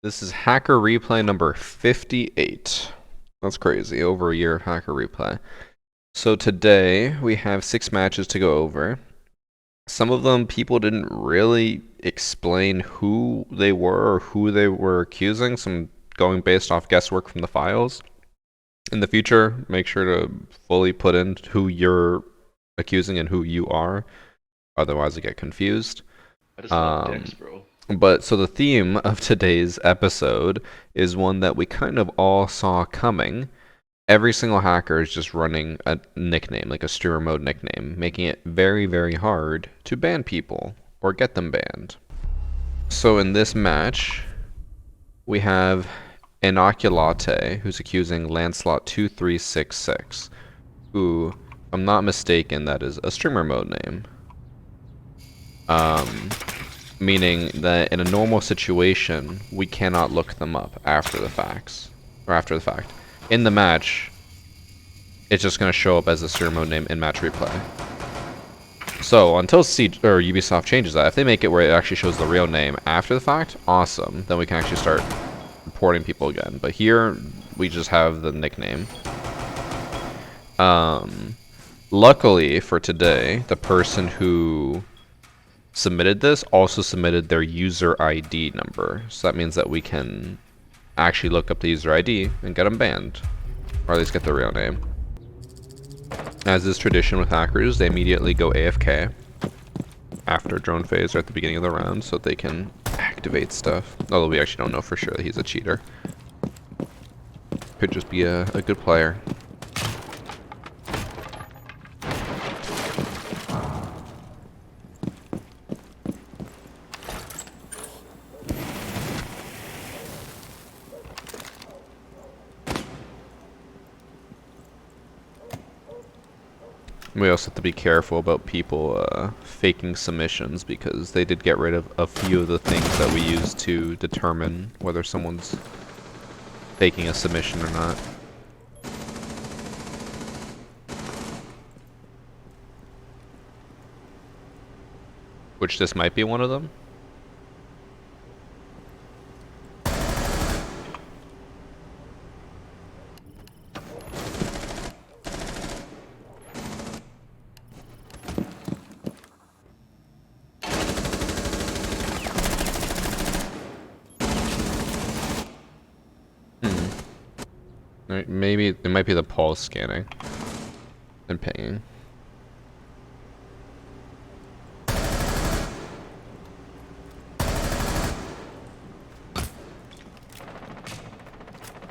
This is Hacker Replay number 58. That's crazy. Over a year of Hacker Replay. So today we have 6 matches to go over. Some of them people didn't really explain who they were or who they were accusing. Some going based off guesswork from the files. In the future, make sure to fully put in who you're accusing and who you are. Otherwise, I get confused. I just love dicks, bro. But so the theme of today's episode is one that we kind of all saw coming. Every single hacker is just running a nickname, like a streamer mode nickname, making it very, very hard to ban people or get them banned. So in this match, we have Inoculate, who's accusing Lancelot2366, who, if I'm not mistaken, that is a streamer mode name. Meaning that in a normal situation, we cannot look them up after the fact. In the match, it's just going to show up as a streamer mode name in match replay. So until Ubisoft changes that, if they make it where it actually shows the real name after the fact, awesome. Then we can actually start reporting people again. But here, we just have the nickname. Luckily for today, the person who submitted this also submitted their user ID number. So that means that we can actually look up the user ID and get them banned. Or at least get their real name. As is tradition with hackers, they immediately go AFK after drone phase or at the beginning of the round so that they can activate stuff. Although we actually don't know for sure that he's a cheater. Could just be a good player. We also have to be careful about people faking submissions because they did get rid of a few of the things that we use to determine whether someone's faking a submission or not. Which this might be one of them. Maybe it might be the pulse scanning and pinging.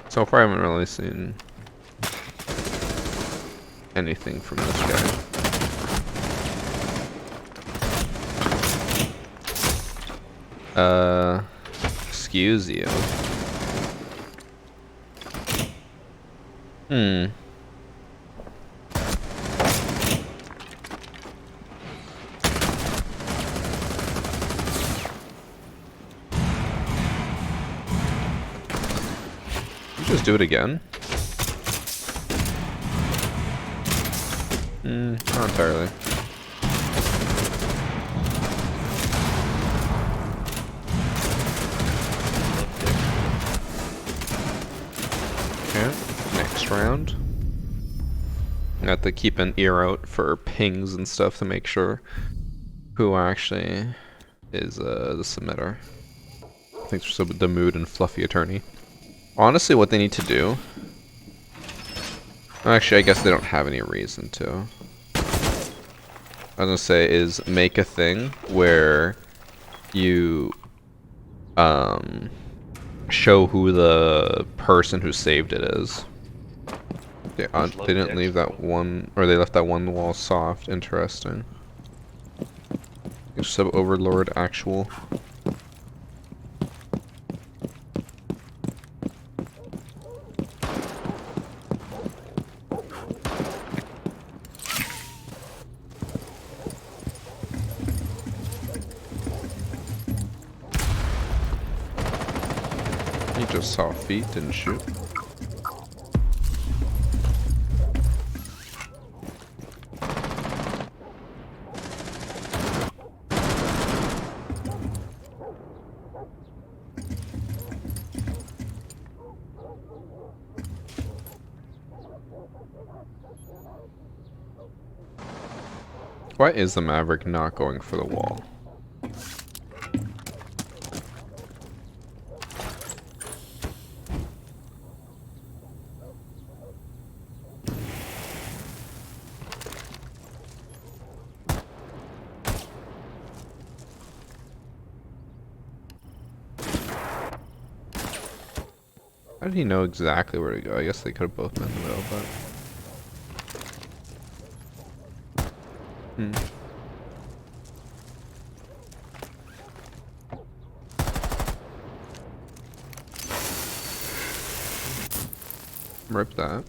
So far I haven't really seen anything from this guy. Excuse you. You just do it again? Not entirely. Okay, next round. I have to keep an ear out for pings and stuff to make sure who actually is the submitter. Thanks for the mood and fluffy attorney. Honestly, what they need to do... Actually, I guess they don't have any reason to. I was gonna say is make a thing where you show who the person who saved it is. They didn't leave that one, or they left that one wall soft. Interesting. Sub Overlord actual. He just saw feet, didn't shoot. Why is the Maverick not going for the wall? How did he know exactly where to go? I guess they could have both been in the middle, but... Rip that.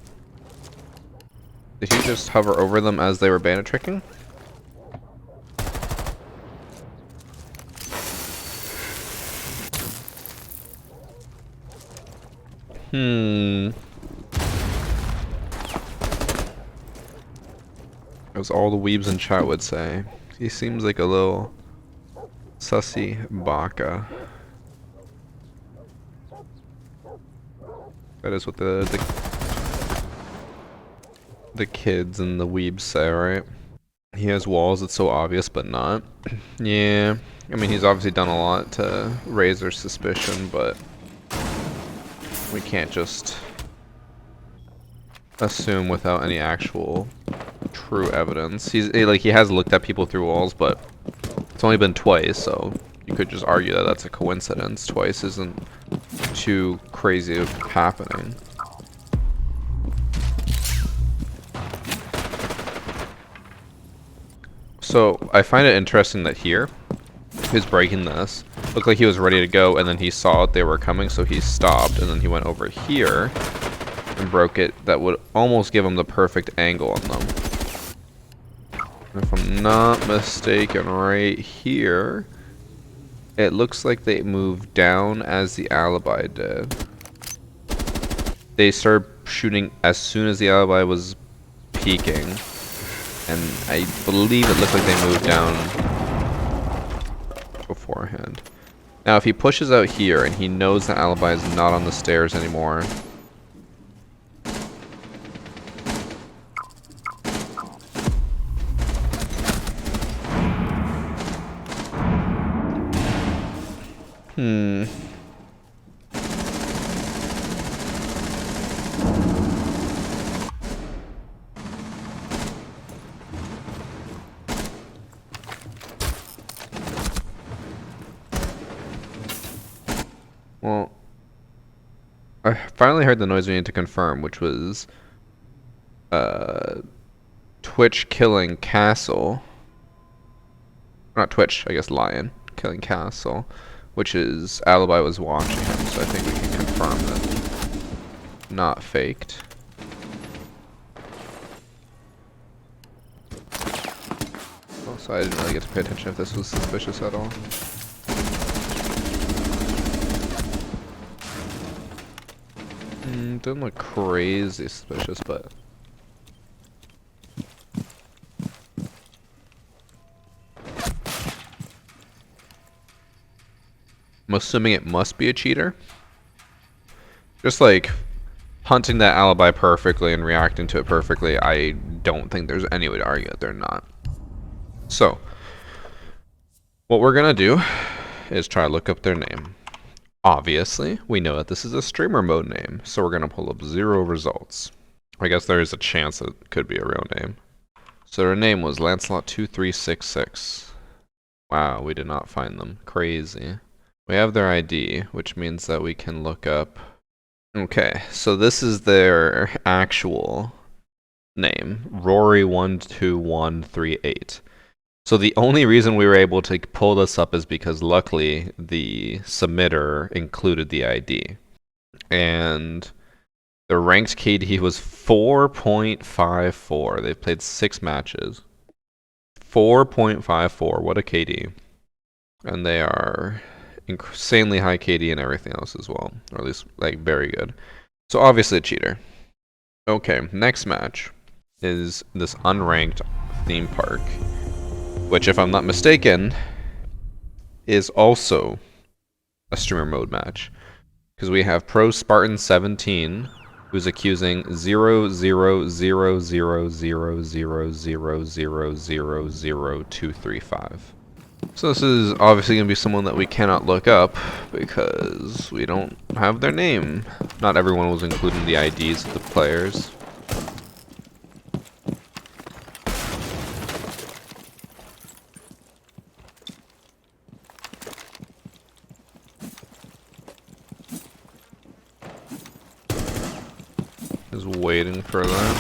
Did he just hover over them as they were bandit tricking? As all the weebs in chat would say. He seems like a little sussy baka. That is what the kids and the weebs say, right? He has walls, it's so obvious, but not. Yeah, I mean, he's obviously done a lot to raise their suspicion, but we can't just assume without any actual true evidence. He has looked at people through walls, but it's only been twice, so you could just argue that that's a coincidence. Twice isn't too crazy of happening. So I find it interesting that here, he's breaking this. Looked like he was ready to go, and then he saw they were coming, so he stopped, and then he went over here and broke it. That would almost give him the perfect angle on them. If I'm not mistaken, right here, it looks like they moved down as the alibi did. They started shooting as soon as the alibi was peeking, and I believe it looked like they moved down beforehand. Now, if he pushes out here and he knows the alibi is not on the stairs anymore, well, I finally heard the noise we need to confirm, which was Twitch killing Castle. Not Twitch, I guess Lion killing Castle, which is alibi was watching him, so I think we can confirm that not faked. Also, I didn't really get to pay attention if this was suspicious at all. Didn't look crazy suspicious, but I'm assuming it must be a cheater. Just like hunting that alibi perfectly and reacting to it perfectly, I don't think there's any way to argue that they're not. So, what we're gonna do is try to look up their name. Obviously, we know that this is a streamer mode name, so we're gonna pull up 0 results. I guess there is a chance that it could be a real name. So their name was Lancelot2366. Wow, we did not find them. Crazy. We have their ID, which means that we can look up... Okay, so this is their actual name, Rory12138. So the only reason we were able to pull this up is because luckily the submitter included the ID. And the ranked KD was 4.54. They've played 6 matches. 4.54, what a KD. And they are insanely high KD and everything else as well. Or at least, like, very good. So obviously a cheater. Okay, next match is this unranked theme park, which, if I'm not mistaken, is also a streamer mode match. Because we have Pro Spartan 17, who's accusing 0000000000235. So this is obviously going to be someone that we cannot look up because we don't have their name. Not everyone was including the IDs of the players. Just waiting for that.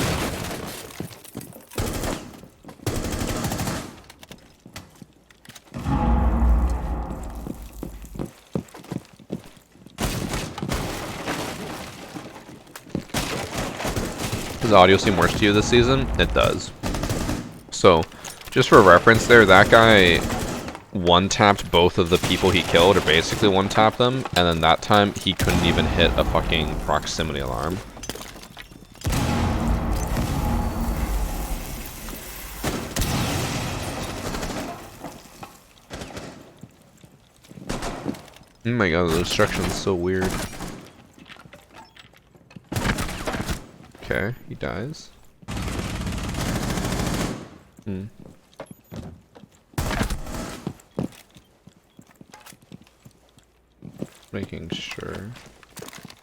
Does audio seem worse to you this season? It does. So, just for reference there, that guy one-tapped both of the people he killed, or basically one-tapped them, and then that time he couldn't even hit a fucking proximity alarm. Oh my god, the destruction's so weird. Okay, he dies. Making sure.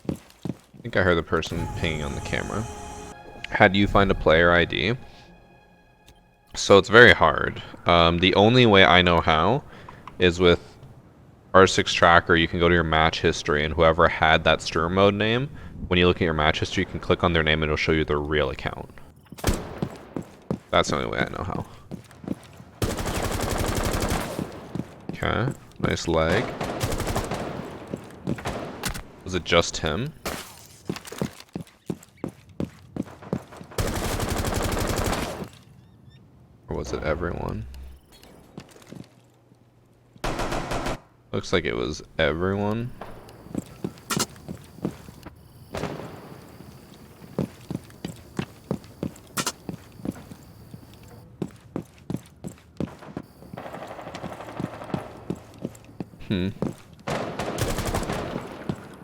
I think I heard the person pinging on the camera. How do you find a player ID? So it's very hard. The only way I know how is with R6 Tracker. You can go to your match history, and whoever had that streamer mode name, when you look at your match history, you can click on their name and it'll show you their real account. That's the only way I know how. Okay, nice leg. Was it just him? Or was it everyone? Looks like it was everyone.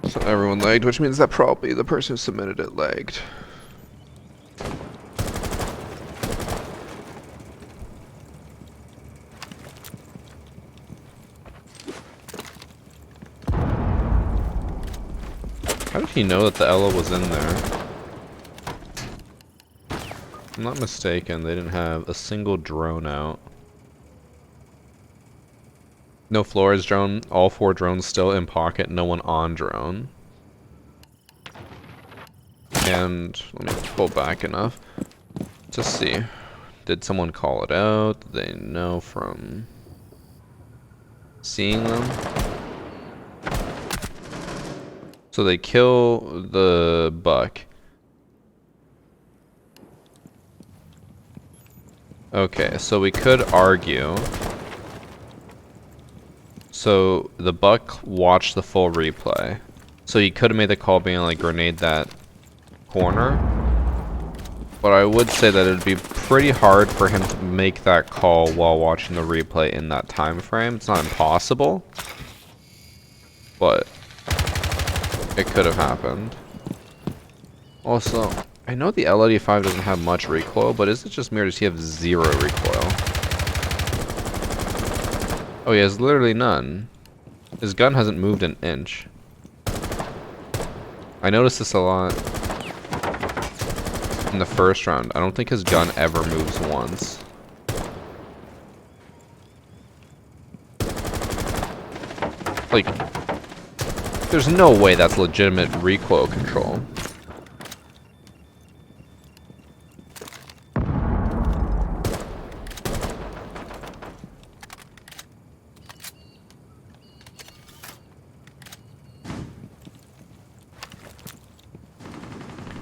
So everyone lagged, which means that probably the person who submitted it lagged. How did he know that the Ella was in there? If I'm not mistaken, they didn't have a single drone out. No Flores drone, all 4 drones still in pocket, no one on drone. And let me pull back enough to see. Did someone call it out? Did they know from seeing them? So they kill the buck. Okay, so we could argue. So the buck watched the full replay. So he could have made the call being like grenade that corner. But I would say that it would be pretty hard for him to make that call while watching the replay in that time frame. It's not impossible, but it could have happened. Also, I know the L85 doesn't have much recoil, but is it just me or does he have 0 recoil? Oh, he has literally none. His gun hasn't moved an inch. I noticed this a lot in the first round. I don't think his gun ever moves once. Like, there's no way that's legitimate recoil control.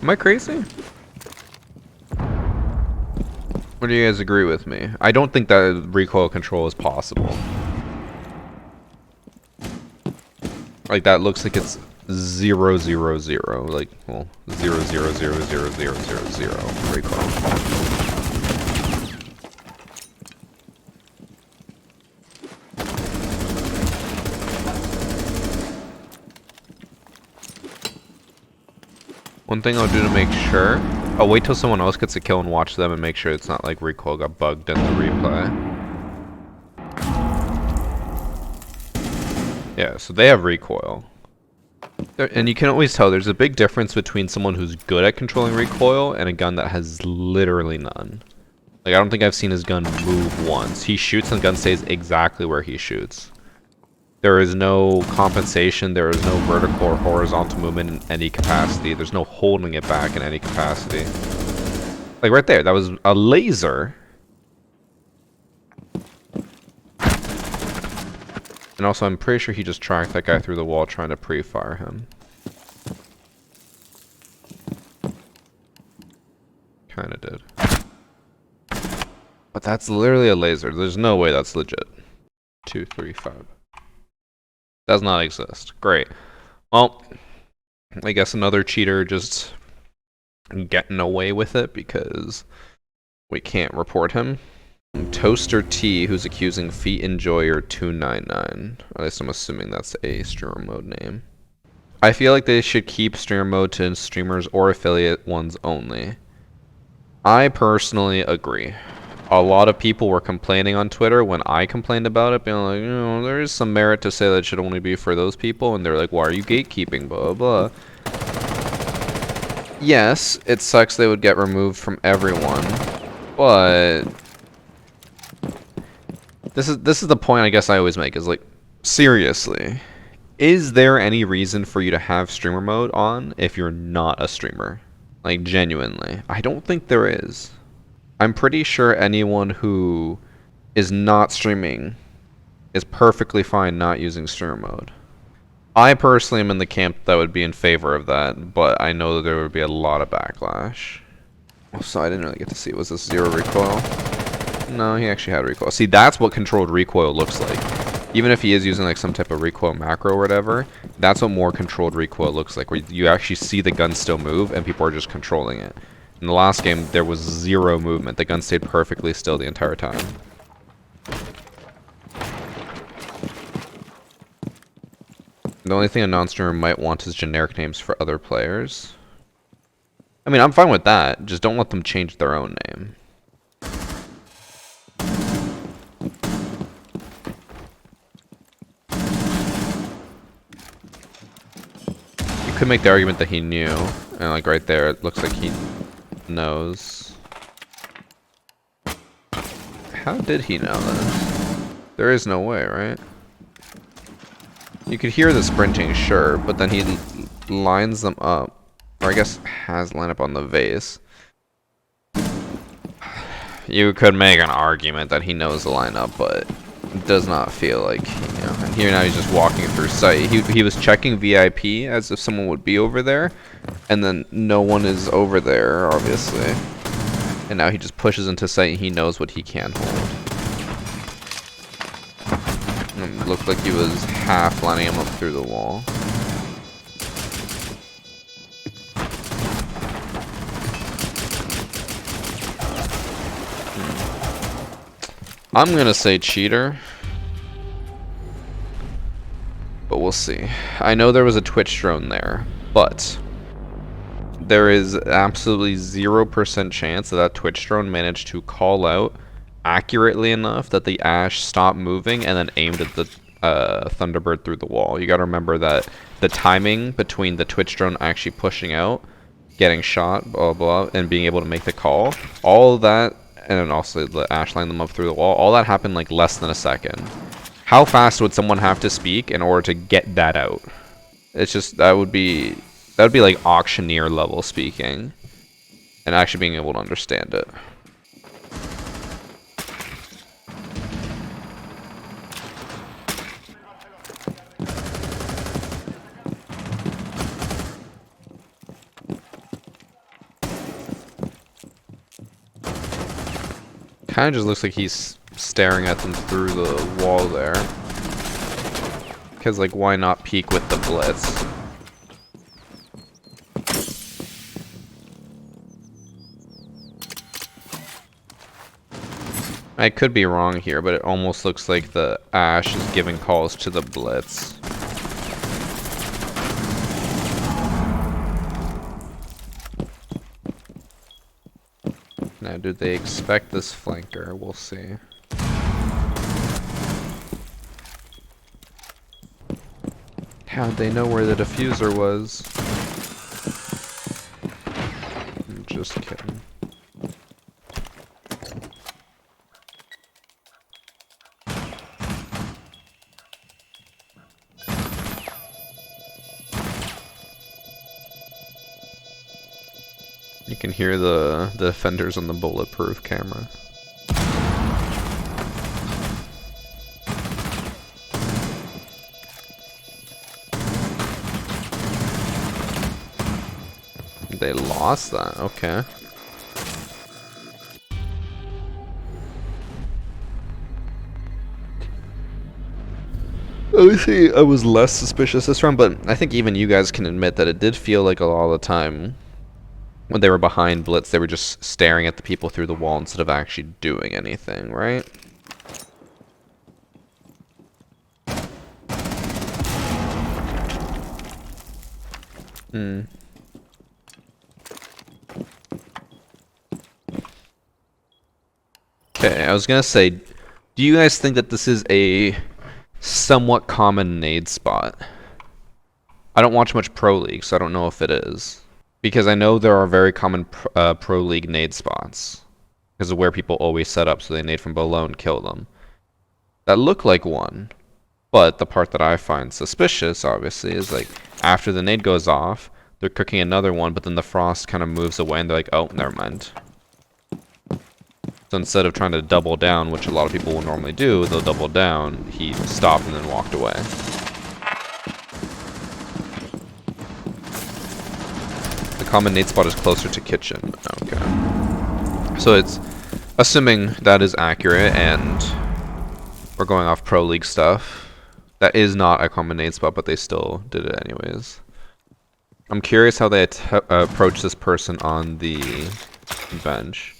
Am I crazy? Or do you guys agree with me? I don't think that recoil control is possible. Like, that looks like it's 0, 0, 0. Like, well, 0, 0, 0, 0, 0, 0, 0 recoil. One thing I'll do to make sure, I'll wait till someone else gets a kill and watch them and make sure it's not like recoil got bugged in the replay. Yeah, so they have recoil. And you can always tell there's a big difference between someone who's good at controlling recoil and a gun that has literally none. Like, I don't think I've seen his gun move once. He shoots and the gun stays exactly where he shoots. There is no compensation, there is no vertical or horizontal movement in any capacity. There's no holding it back in any capacity. Like right there, that was a laser. And also, I'm pretty sure he just tracked that guy through the wall trying to pre-fire him. Kinda did. But that's literally a laser. There's no way that's legit. 2, 3, 5. Does not exist. Great. Well, I guess another cheater just getting away with it because we can't report him. Toaster T, who's accusing Feet Enjoyer 299. At least I'm assuming that's a streamer mode name. I feel like they should keep streamer mode to streamers or affiliate ones only. I personally agree. A lot of people were complaining on Twitter when I complained about it, being like, you know, there is some merit to say that it should only be for those people, and they're like, why are you gatekeeping, blah, blah, blah. Yes, it sucks they would get removed from everyone, but this is the point I guess I always make, is like, seriously, is there any reason for you to have streamer mode on if you're not a streamer? Like, genuinely. I don't think there is. I'm pretty sure anyone who is not streaming is perfectly fine not using streamer mode. I personally am in the camp that would be in favor of that, but I know that there would be a lot of backlash. So I didn't really get to see, was this 0 recoil? No, he actually had recoil. See, that's what controlled recoil looks like. Even if he is using like some type of recoil macro or whatever, that's what more controlled recoil looks like, where you actually see the gun still move and people are just controlling it. In the last game, there was 0 movement. The gun stayed perfectly still the entire time. The only thing a non-streamer might want is generic names for other players. I mean, I'm fine with that. Just don't let them change their own name. You could make the argument that he knew. And like right there, it looks like he knows. How did he know this? There is no way, right? You could hear the sprinting, sure, but then he lines them up. Or I guess has line up on the vase. You could make an argument that he knows the lineup, but it does not feel like, you know. And here now he's just walking through sight. He was checking VIP as if someone would be over there, and then no one is over there, obviously. And now he just pushes into sight and he knows what he can hold. It looked like he was half lining him up through the wall. I'm gonna say cheater, but we'll see. I know there was a Twitch drone there, but there is absolutely 0% chance that that Twitch drone managed to call out accurately enough that the Ash stopped moving and then aimed at the Thunderbird through the wall. You gotta remember that the timing between the Twitch drone actually pushing out, getting shot, blah blah, and being able to make the call, all of that, and then also the Ash line them up through the wall, all that happened like less than a second. How fast would someone have to speak in order to get that out? It's just, that would be like auctioneer level speaking and actually being able to understand it. Kind of just looks like he's staring at them through the wall there. Because, like, why not peek with the blitz? I could be wrong here, but it almost looks like the Ash is giving calls to the blitz. Okay, do they expect this flanker? We'll see. How'd they know where the diffuser was? I'm just kidding. You can hear the defenders on the bulletproof camera. They lost that, okay. Obviously, I was less suspicious this round, but I think even you guys can admit that it did feel like a lot of the time when they were behind Blitz, they were just staring at the people through the wall instead of actually doing anything, right? Hmm. Okay, I was gonna say, do you guys think that this is a somewhat common nade spot? I don't watch much Pro League, so I don't know if it is. Because I know there are very common Pro League nade spots. Because of where people always set up, so they nade from below and kill them. That look like one. But the part that I find suspicious, obviously, is like, after the nade goes off, they're cooking another one, but then the frost kind of moves away, and they're like, oh, never mind. So instead of trying to double down, which a lot of people will normally do, they'll double down, he stopped and then walked away. The common nade spot is closer to kitchen. Okay. So it's, assuming that is accurate, and we're going off Pro League stuff, that is not a common nade spot, but they still did it anyways. I'm curious how they approach this person on the bench.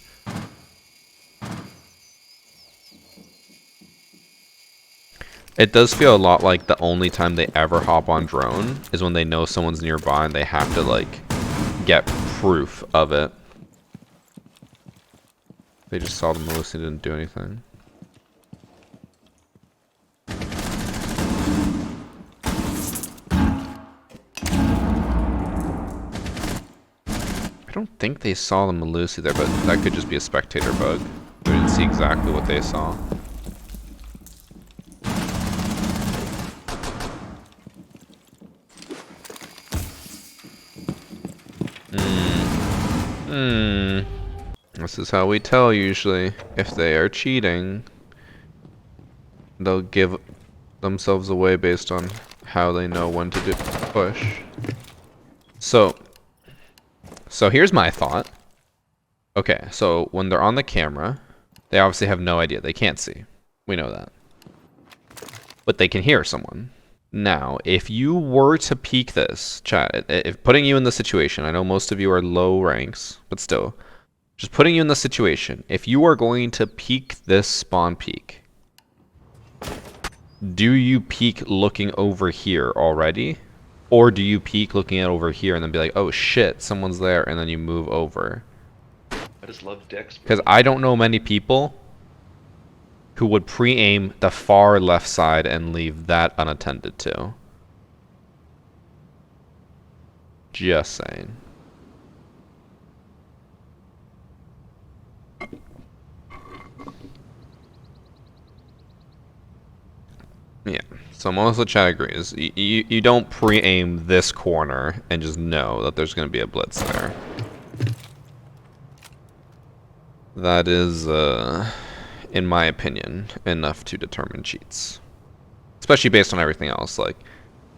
It does feel a lot like the only time they ever hop on drone is when they know someone's nearby and they have to, like, get proof of it. They just saw the Melissa didn't do anything. I don't think they saw the Melusi there, but that could just be a spectator bug. They didn't see exactly what they saw. This is how we tell usually. If they are cheating, they'll give themselves away based on how they know when to push. So here's my thought. Okay, so when they're on the camera, they obviously have no idea. They can't see. We know that. But they can hear someone. Now, if you were to peek this, chat, if putting you in the situation, I know most of you are low ranks, but still, just putting you in the situation, if you are going to peek this spawn peek, do you peek looking over here already? Or do you peek looking at over here and then be like, oh shit, someone's there, and then you move over? I just love Dex. Because I don't know many people who would pre-aim the far left side and leave that unattended to. Just saying. Yeah, so most of the chat agrees. You don't pre-aim this corner and just know that there's going to be a blitz there. That is, in my opinion, enough to determine cheats. Especially based on everything else, like,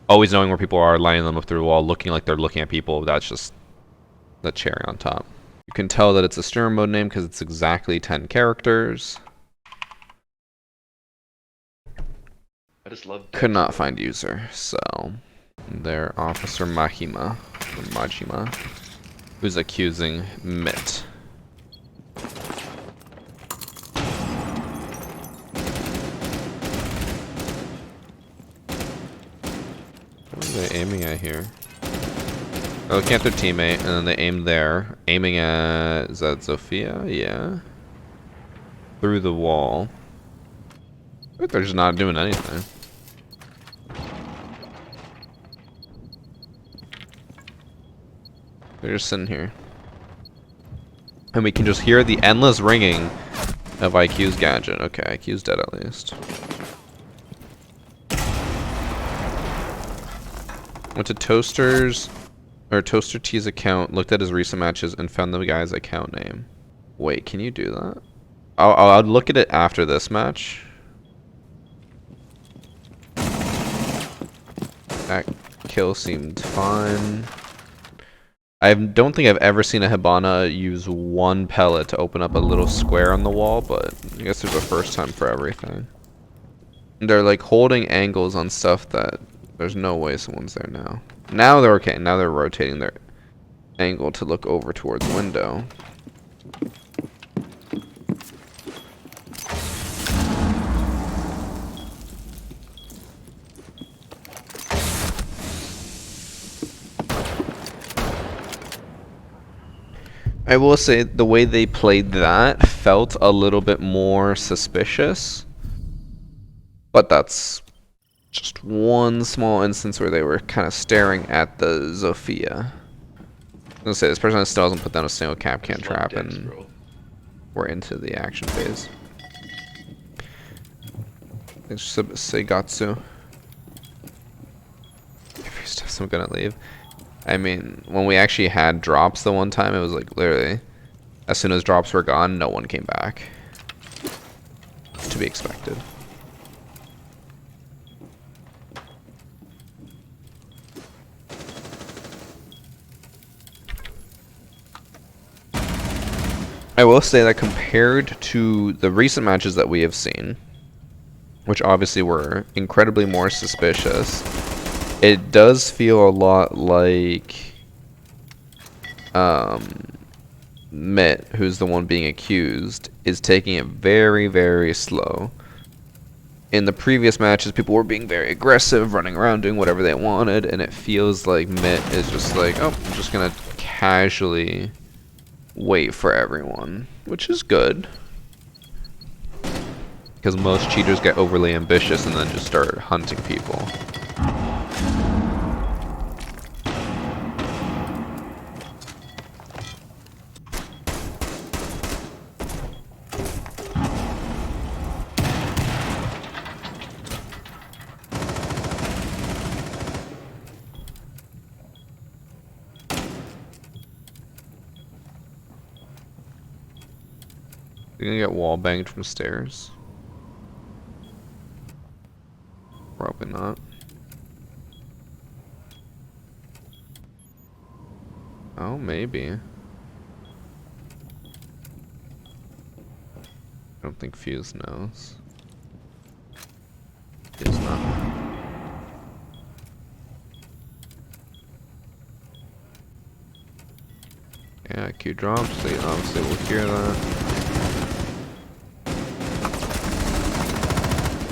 always knowing where people are, lining them up through the wall, looking like they're looking at people, that's just the cherry on top. You can tell that it's a streamer mode name because it's exactly 10 characters. I just love Dex. Could not find user, so they're Officer Mahima, or Majima, who's accusing Mitt. What are they aiming at here? They're looking at their teammate, and then they aim there. Aiming at... Is that Sophia? Yeah. Through the wall. But they're just not doing anything. They're just sitting here. And we can just hear the endless ringing of IQ's gadget. Okay, IQ's dead at least. Went to Toaster's... Or Toaster T's account, looked at his recent matches, and found the guy's account name. Wait, can you do that? I'll look at it after this match. That kill seemed fine. I don't think I've ever seen a Hibana use one pellet to open up a little square on the wall, but I guess there's a first time for everything. They're like holding angles on stuff that there's no way someone's there now. Now they're okay. Now they're rotating their angle to look over towards the window. I will say the way they played that felt a little bit more suspicious. But that's just one small instance where they were kind of staring at the Zofia. I was gonna say, this person still hasn't put down a single cap can trap, and we're into the action phase. Thanks for Seigatsu. Every stuff I'm gonna leave. I mean, when we actually had drops the one time, it was like literally, as soon as drops were gone, no one came back. It's to be expected. I will say that compared to the recent matches that we have seen, which obviously were incredibly more suspicious, it does feel a lot like Mitt, who's the one being accused, is taking it very, very slow. In the previous matches, people were being very aggressive, running around, doing whatever they wanted, and it feels like Mitt is just like, oh, I'm just gonna casually wait for everyone, which is good. Because most cheaters get overly ambitious and then just start hunting people. You're gonna get wall banged from stairs. Probably not. Oh, maybe. I don't think Fuse knows. Fuse not. Yeah, Q drops, so obviously we'll hear that.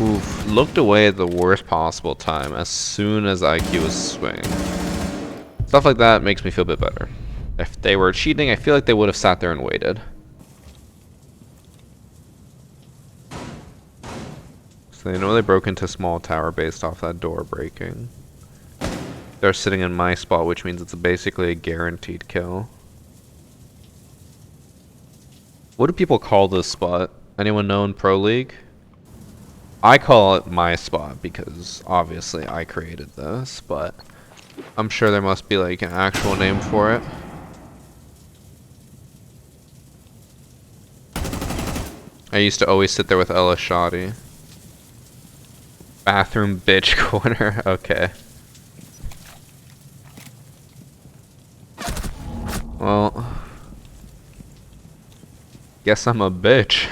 Oof, looked away at the worst possible time as soon as IQ was swinging. Stuff like that makes me feel a bit better. If they were cheating, I feel like they would have sat there and waited. So they know they broke into small tower based off that door breaking. They're sitting in my spot, which means it's basically a guaranteed kill. What do people call this spot? Anyone know in Pro League? I call it my spot because obviously I created this, but I'm sure there must be like an actual name for it. I used to always sit there with Ella Shoddy. Bathroom bitch corner, okay. Well, guess I'm a bitch.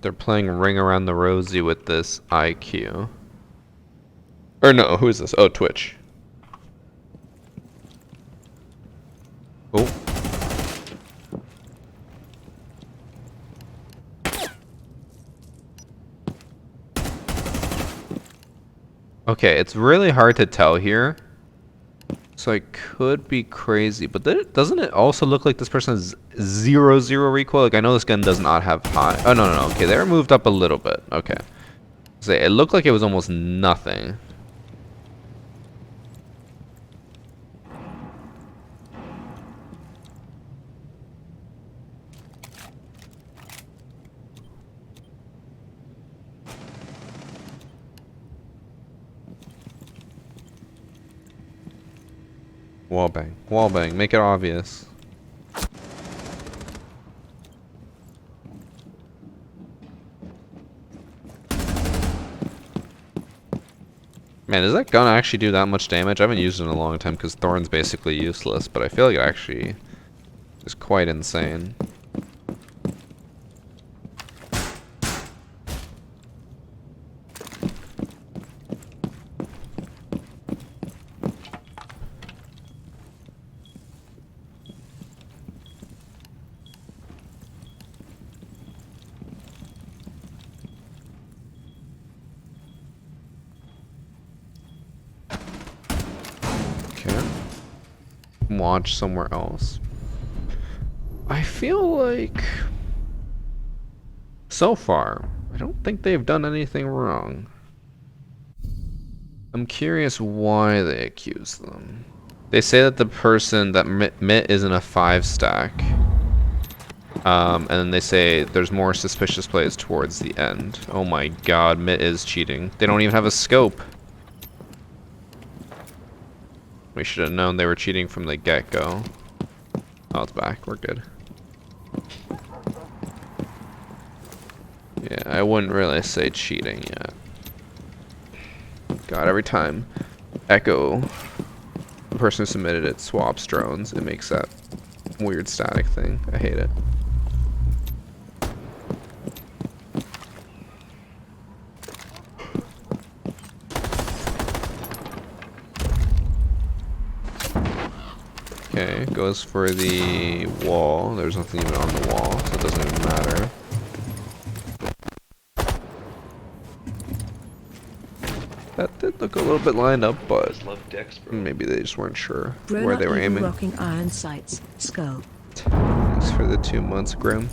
They're playing Ring Around the Rosie with this IQ. Or no, who is this? Oh, Twitch. Oh. Okay, it's really hard to tell here. So I could be crazy, but then doesn't it also look like this person has 0 recoil? Like I know this gun does not have high. Oh no no no. Okay, they're moved up a little bit. Okay, so it looked like it was almost nothing. Wall bang, make it obvious. Man, does that gun actually do that much damage? I haven't used it in a long time because Thorn's basically useless, but I feel like it actually is quite insane. Okay. Watch somewhere else. I feel like so far, I don't think they've done anything wrong. I'm curious why they accuse them. They say that the person that Mitt is in a 5-stack. And then they say there's more suspicious plays towards the end. Oh my god, Mitt is cheating. They don't even have a scope. We should have known they were cheating from the get-go. Oh, it's back. We're good. Yeah, I wouldn't really say cheating yet. God, every time Echo, the person who submitted it, swaps drones, it makes that weird static thing. I hate it. Okay, goes for the wall. There's nothing even on the wall, so it doesn't even matter. That did look a little bit lined up, but maybe they just weren't sure where they were aiming. Rocking iron sights, skull. Thanks for the 2 months, Grim.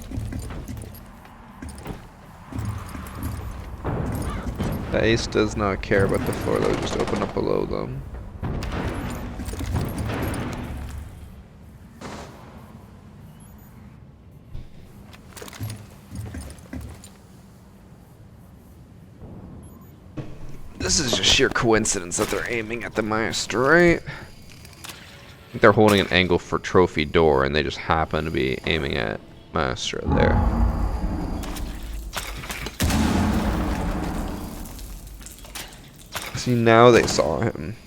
The ace does not care about the floor, they'll just open up below them. This is just sheer coincidence that they're aiming at the master, right? I think they're holding an angle for trophy door and they just happen to be aiming at master there. See, now they saw him.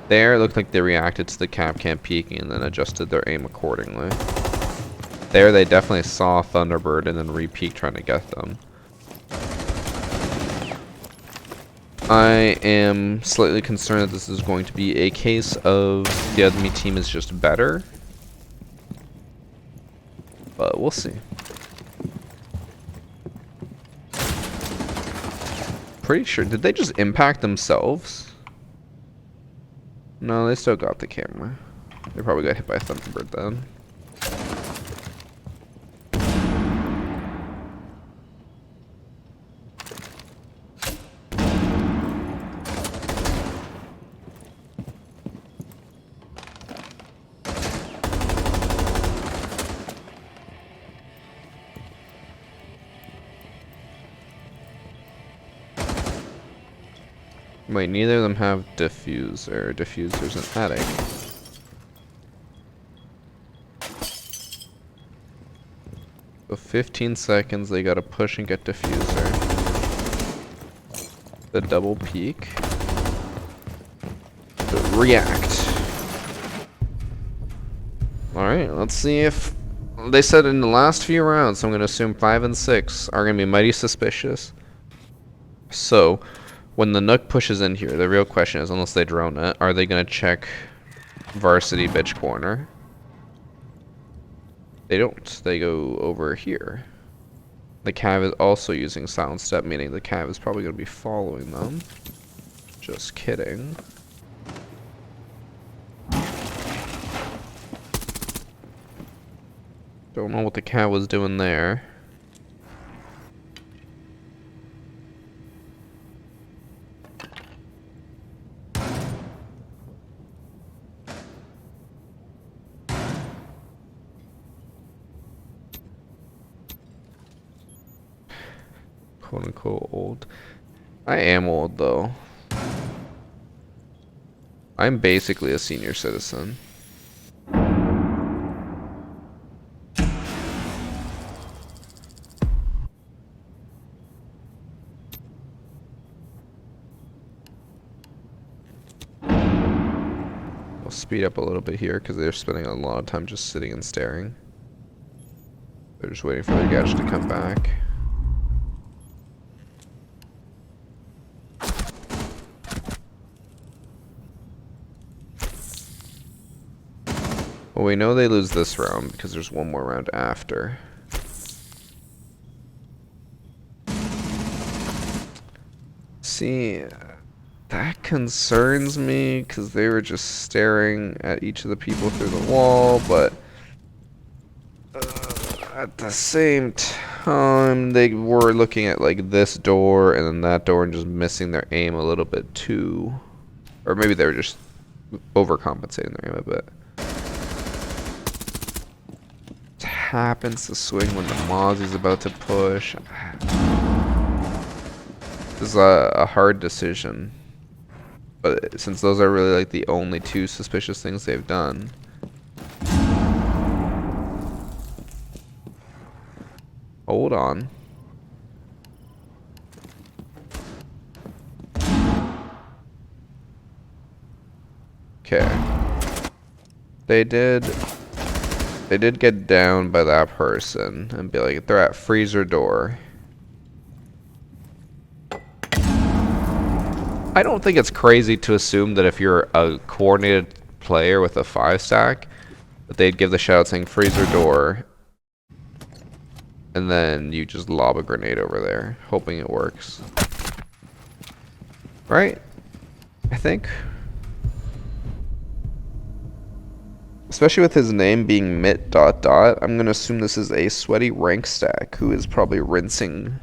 There, it looked like they reacted to the cap cam peeking and then adjusted their aim accordingly. There, they definitely saw Thunderbird and then re-peeked trying to get them. I am slightly concerned that this is going to be a case of the enemy team is just better. But we'll see. Pretty sure, did they just impact themselves? No, they still got the camera. They probably got hit by Thunderbird then. Wait, neither of them have diffuser. Diffuser's an attic. So 15 seconds, they gotta push and get diffuser. The double peek. The react. Alright, let's see if... They said in the last few rounds, so I'm gonna assume 5 and 6 are gonna be mighty suspicious. So... when the Nook pushes in here, the real question is, unless they drone it, are they going to check Varsity Bitch Corner. They don't. They go over here. The cav is also using Silent Step, meaning the cav is probably going to be following them. Just kidding. Don't know what the cav was doing there. Quote unquote old. I am old though. I'm basically a senior citizen. I'll speed up a little bit here because they're spending a lot of time just sitting and staring. They're just waiting for their gadget to come back. Well, we know they lose this round because there's one more round after. See, that concerns me because they were just staring at each of the people through the wall, but at the same time, they were looking at like this door and then that door and just missing their aim a little bit too. Or maybe they were just overcompensating their aim a bit. It happens to swing when the Mozzie's about to push. This is a hard decision. But since those are really like the only two suspicious things they've done. Hold on. Okay. They did get down by that person and be like, they're at freezer door. I don't think it's crazy to assume that if you're a coordinated player with a 5-stack, that they'd give the shout saying freezer door, and then you just lob a grenade over there, hoping it works. Right? I think. Especially with his name being Mitt ... I'm gonna assume this is a sweaty rank stack who is probably rinsing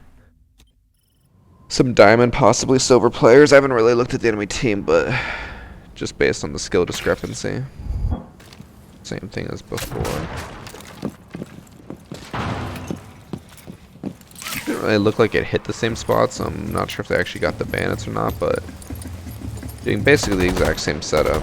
some diamond, possibly silver players. I haven't really looked at the enemy team, but just based on the skill discrepancy. Same thing as before. Didn't really look like it hit the same spot, so I'm not sure if they actually got the bandits or not, but doing basically the exact same setup.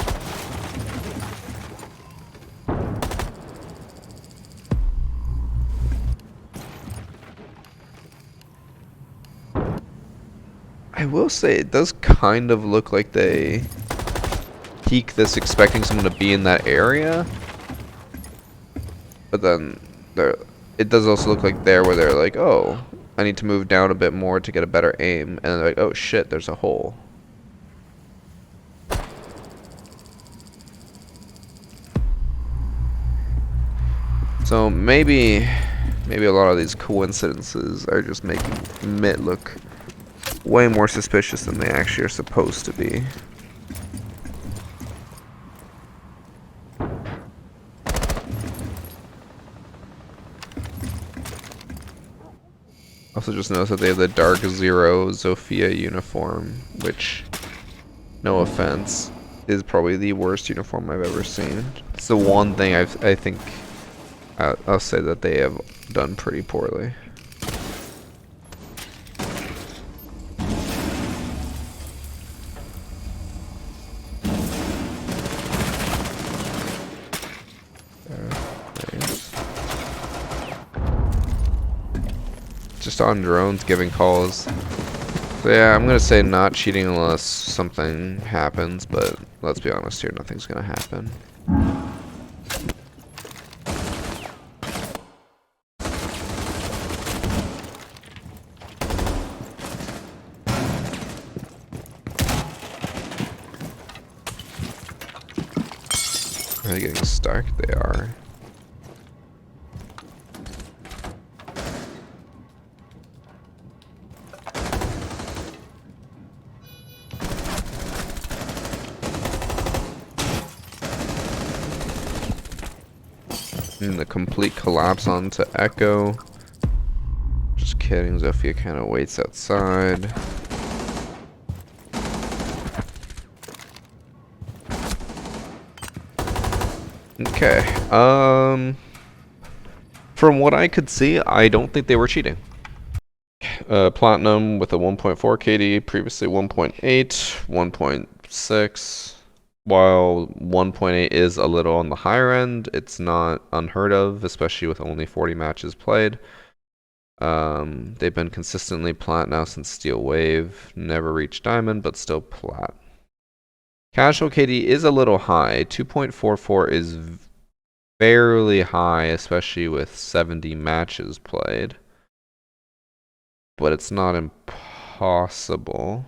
I will say it does kind of look like they peek this expecting someone to be in that area, but then it does also look like there where they're like, oh, I need to move down a bit more to get a better aim, and then they're like, oh shit, there's a hole. So maybe a lot of these coincidences are just making Mitt look way more suspicious than they actually are supposed to be. Also just notice that they have the Dark Zero Zofia uniform, which, no offense, is probably the worst uniform I've ever seen. It's the one thing I think I'll say that they have done pretty poorly. Just on drones giving calls. So yeah, I'm gonna say not cheating unless something happens, but let's be honest here, nothing's gonna happen. Are they getting stuck? They are. And the complete collapse onto Echo. Just kidding, Zofia kind of waits outside. Okay, from what I could see, I don't think they were cheating. Platinum with a 1.4 KD, previously 1.8, 1.6. While 1.8 is a little on the higher end, it's not unheard of, especially with only 40 matches played. They've been consistently plat now since Steel Wave. Never reached Diamond, but still plat. Casual KD is a little high. 2.44 is fairly high, especially with 70 matches played. But it's not impossible.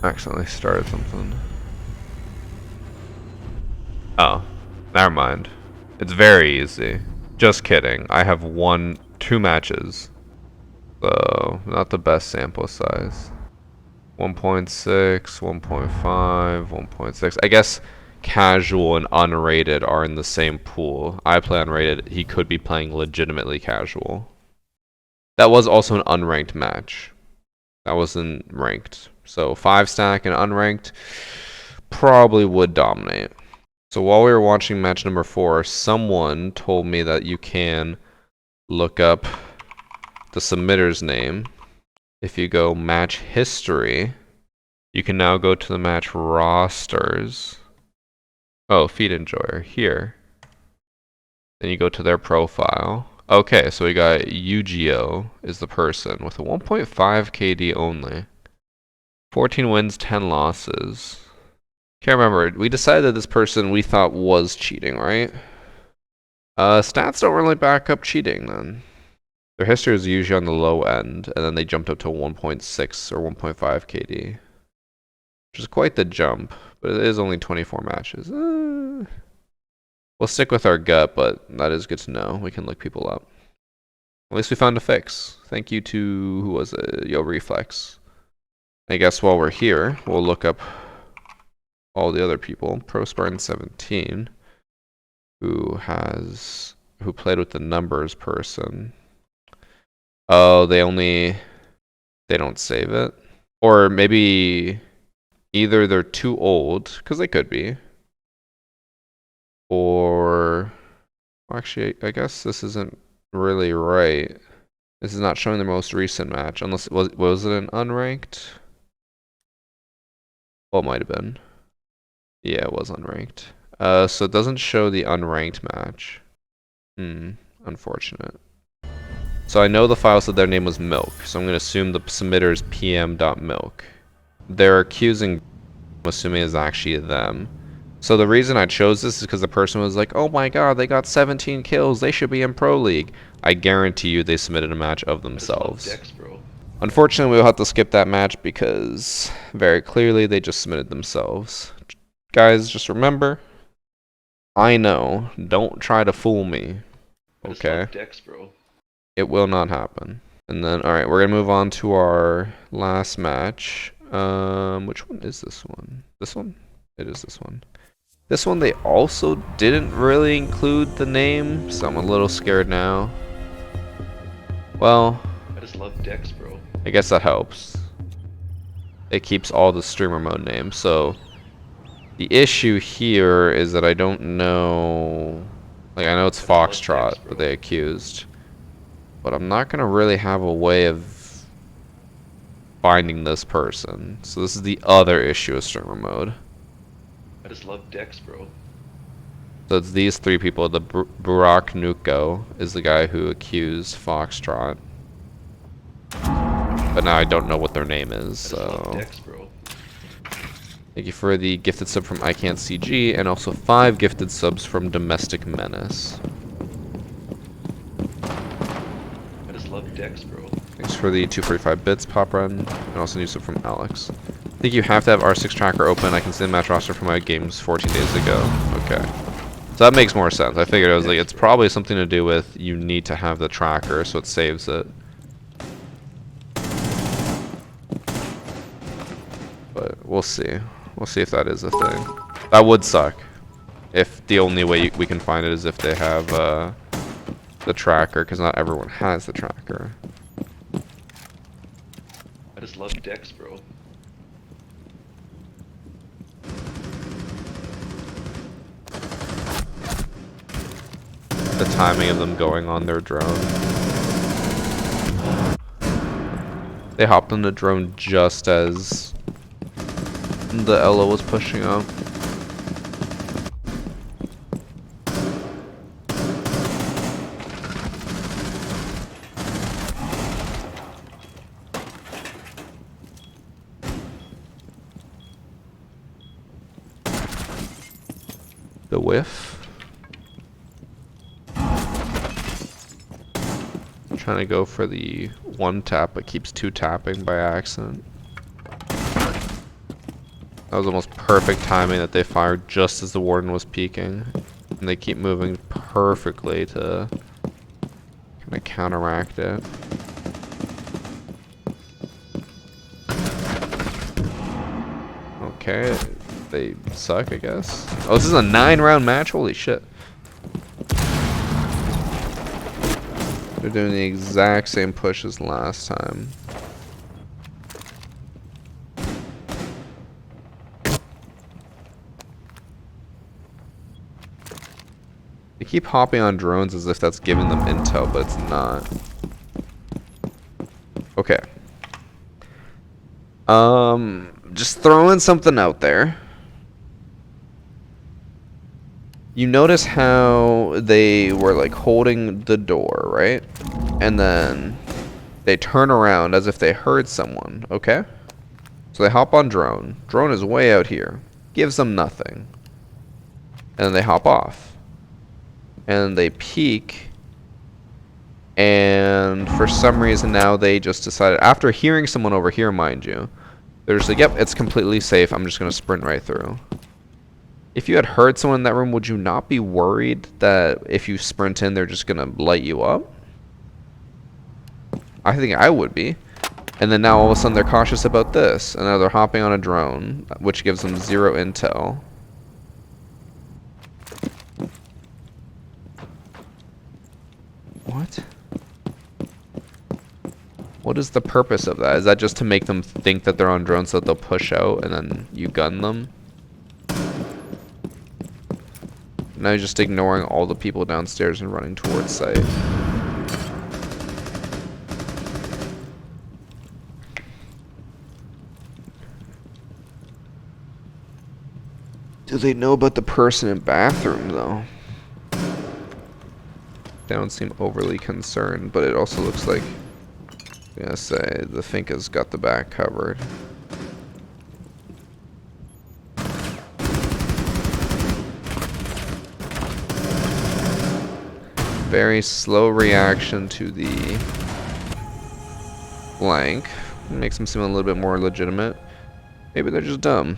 Accidentally started something. Oh, never mind. It's very easy. Just kidding. I have 2 matches. So, not the best sample size. 1.6, 1.5, 1.6. I guess casual and unrated are in the same pool. I play unrated. He could be playing legitimately casual. That was also an unranked match. That wasn't ranked. So 5 stack and unranked probably would dominate. So while we were watching match number 4, someone told me that you can look up the submitter's name. If you go match history, you can now go to the match rosters. Oh, feed enjoyer here. Then you go to their profile. Okay, so we got UGO is the person with a 1.5 KD only. 14 wins, 10 losses. Can't remember. We decided that this person we thought was cheating, right? Stats don't really back up cheating then. Their history is usually on the low end, and then they jumped up to 1.6 or 1.5 KD. Which is quite the jump, but it is only 24 matches. We'll stick with our gut, but that is good to know. We can look people up. At least we found a fix. Thank you to, who was it? Yo Reflex. I guess while we're here, we'll look up all the other people. Pro Spartan 17, who played with the numbers person. Oh, they don't save it. Or maybe either they're too old, because they could be. Or, actually, I guess this isn't really right. This is not showing the most recent match, unless it was it an unranked? Well, it might have been. Yeah, it was unranked. So it doesn't show the unranked match. Unfortunate. So I know the file said their name was Milk, so I'm going to assume the submitter is pm.milk. They're accusing, I'm assuming is actually them. So the reason I chose this is because the person was like, oh my god, they got 17 kills, they should be in Pro League. I guarantee you they submitted a match of themselves. Dex, bro. Unfortunately, we'll have to skip that match because very clearly they just submitted themselves. Guys, just remember, I know, don't try to fool me. Okay? Dex, bro. It will not happen. And then, alright, we're going to move on to our last match. Which one is this one? This one? It is this one. This one they also didn't really include the name, so I'm a little scared now. Well, I just love Dex, bro. I guess that helps. It keeps all the streamer mode names, so the issue here is that I don't know, like I know it's Foxtrot that they accused, but I'm not gonna really have a way of finding this person. So this is the other issue of streamer mode. I just love Dex, bro. So it's these 3 people. The Burak Nuko is the guy who accused Foxtrot. But now I don't know what their name is, so... Dex, bro. Thank you for the gifted sub from I Can't CG, and also 5 gifted subs from Domestic Menace. I just love Dex, bro. Thanks for the 245 bits, Pop Run, and also new sub from Alex. I think you have to have R6 tracker open. I can see the match roster from my games 14 days ago. Okay. So that makes more sense. I figured I was like, it's probably something to do with you need to have the tracker so it saves it. But we'll see. We'll see if that is a thing. That would suck. If the only way we can find it is if they have the tracker, because not everyone has the tracker. I just love decks, bro. The timing of them going on their drone. They hopped on the drone just as the Ella was pushing up. The whiff. Trying to go for the one tap, but keeps two tapping by accident. That was almost perfect timing that they fired just as the warden was peeking. And they keep moving perfectly to kind of counteract it. Okay, they suck, I guess. Oh, this is a 9-round match? Holy shit. They're doing the exact same push as last time. They keep hopping on drones as if that's giving them intel, but it's not. Okay. Just throwing something out there. You notice how they were like holding the door, right? And then they turn around as if they heard someone, okay? So they hop on drone. Drone is way out here. Gives them nothing. And then they hop off. And they peek. And for some reason now they just decided, after hearing someone over here, mind you, they're just like, yep, it's completely safe. I'm just going to sprint right through. If you had heard someone in that room, would you not be worried that if you sprint in, they're just going to light you up? I think I would be. And then now all of a sudden they're cautious about this. And now they're hopping on a drone, which gives them 0 intel. What? What is the purpose of that? Is that just to make them think that they're on drones so that they'll push out and then you gun them? Now you're just ignoring all the people downstairs and running towards site. Do they know about the person in bathroom though? They don't seem overly concerned, but it also looks like, I'm gonna say, the Finca's got the back covered. Very slow reaction to the blank. Makes them seem a little bit more legitimate. Maybe they're just dumb.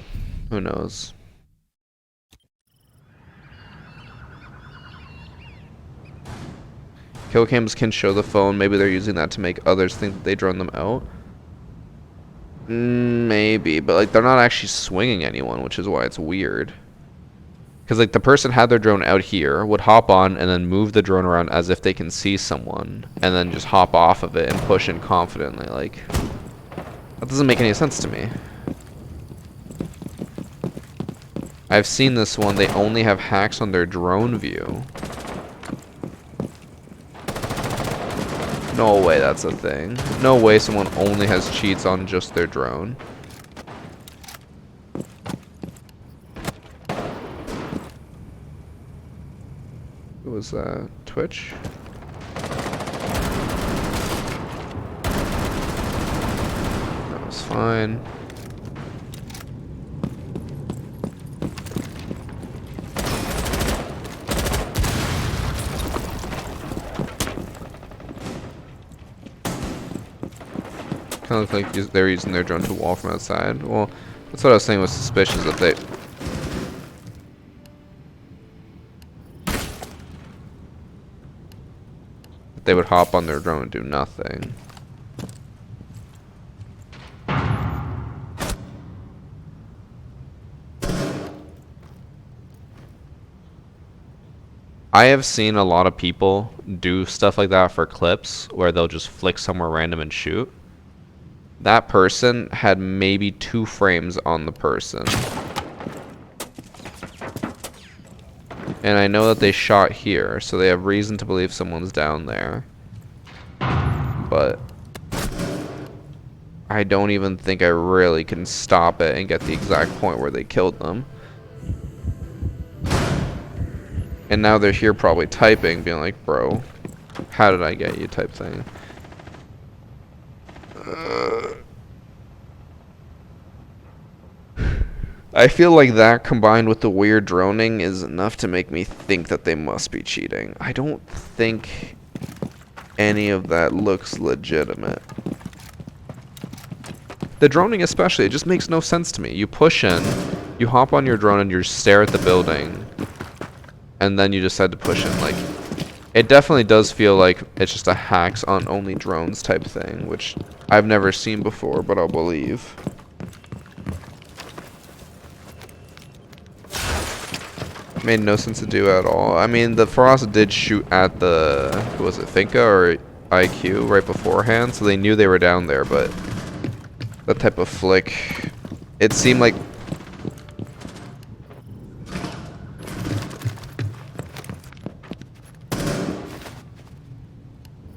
Who knows? Kill cams can show the phone. Maybe they're using that to make others think that they drone them out. Maybe, but like they're not actually swinging anyone, which is why it's weird. Because like the person had their drone out here, would hop on and then move the drone around as if they can see someone, and then just hop off of it and push in confidently. Like, that doesn't make any sense to me. I've seen this one. They only have hacks on their drone view. No way that's a thing. No way someone only has cheats on just their drone. What was that? Twitch? That was fine. Kind of look like they're using their drone to wall from outside. Well, That's what I was saying was suspicious that they would hop on their drone and do nothing. I have seen a lot of people do stuff like that for clips where they'll just flick somewhere random and shoot. That person had maybe 2 frames on the person. And I know that they shot here, so they have reason to believe someone's down there. But I don't even think I really can stop it and get the exact point where they killed them. And now they're here probably typing, being like, bro, how did I get you type thing. I feel like that combined with the weird droning is enough to make me think that they must be cheating. I don't think any of that looks legitimate. The droning especially, it just makes no sense to me. You push in, you hop on your drone and you stare at the building, and then you decide to push in. Like, it definitely does feel like it's just a hacks on only drones type thing, which I've never seen before, but I'll believe. Made no sense to do at all. I mean, the Frost did shoot at the, who was it, Finka or IQ right beforehand, so they knew they were down there, but that type of flick, it seemed like...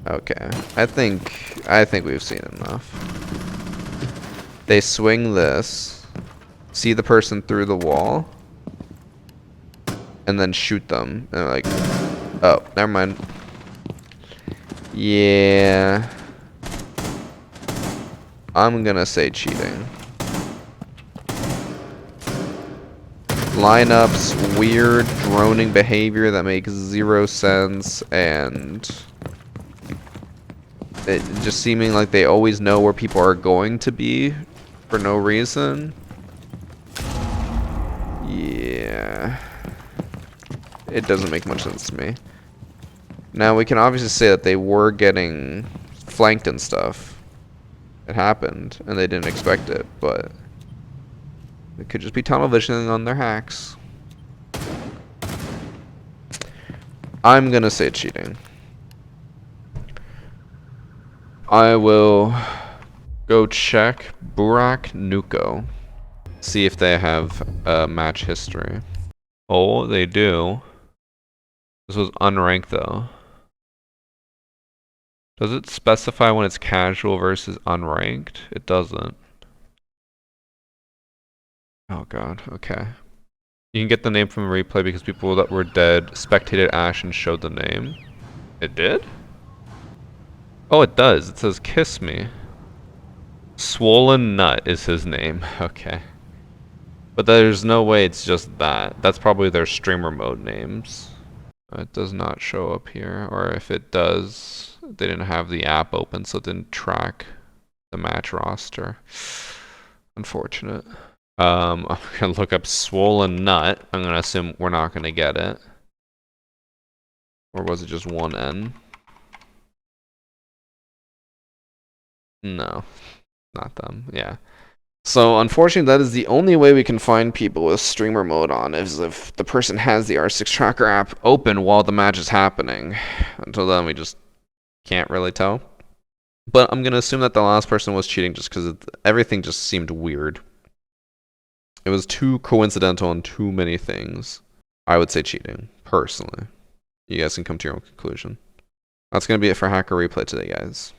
Okay, I think we've seen enough. They swing this, see the person through the wall, and then shoot them. And they're like, oh, never mind. Yeah. I'm gonna say cheating. Lineups, weird droning behavior that makes 0 sense, and it just seeming like they always know where people are going to be for no reason. Yeah. It doesn't make much sense to me. Now, we can obviously say that they were getting flanked and stuff. It happened, and they didn't expect it, but it could just be tunnel visioning on their hacks. I'm gonna say cheating. I will go check Burak Nuko. See if they have a match history. Oh, they do. This was unranked though. Does it specify when it's casual versus unranked? It doesn't. Oh god, okay. You can get the name from a replay because people that were dead spectated Ash and showed the name. It did? Oh, it does. It says Kiss Me. Swollen Nut is his name. Okay. But there's no way it's just that. That's probably their streamer mode names. It does not show up here. Or if it does, they didn't have the app open, so it didn't track the match roster. Unfortunate. I'm gonna look up Swollen Nut. I'm gonna assume we're not gonna get it. Or was it just one N? No, not them. Yeah. So unfortunately, that is the only way we can find people with streamer mode on, is if the person has the R6 Tracker app open while the match is happening. Until then, we just can't really tell. But I'm gonna assume that the last person was cheating just because everything just seemed weird. It was too coincidental on too many things. I would say cheating, personally. You guys can come to your own conclusion. That's gonna be it for Hacker Replay today, guys.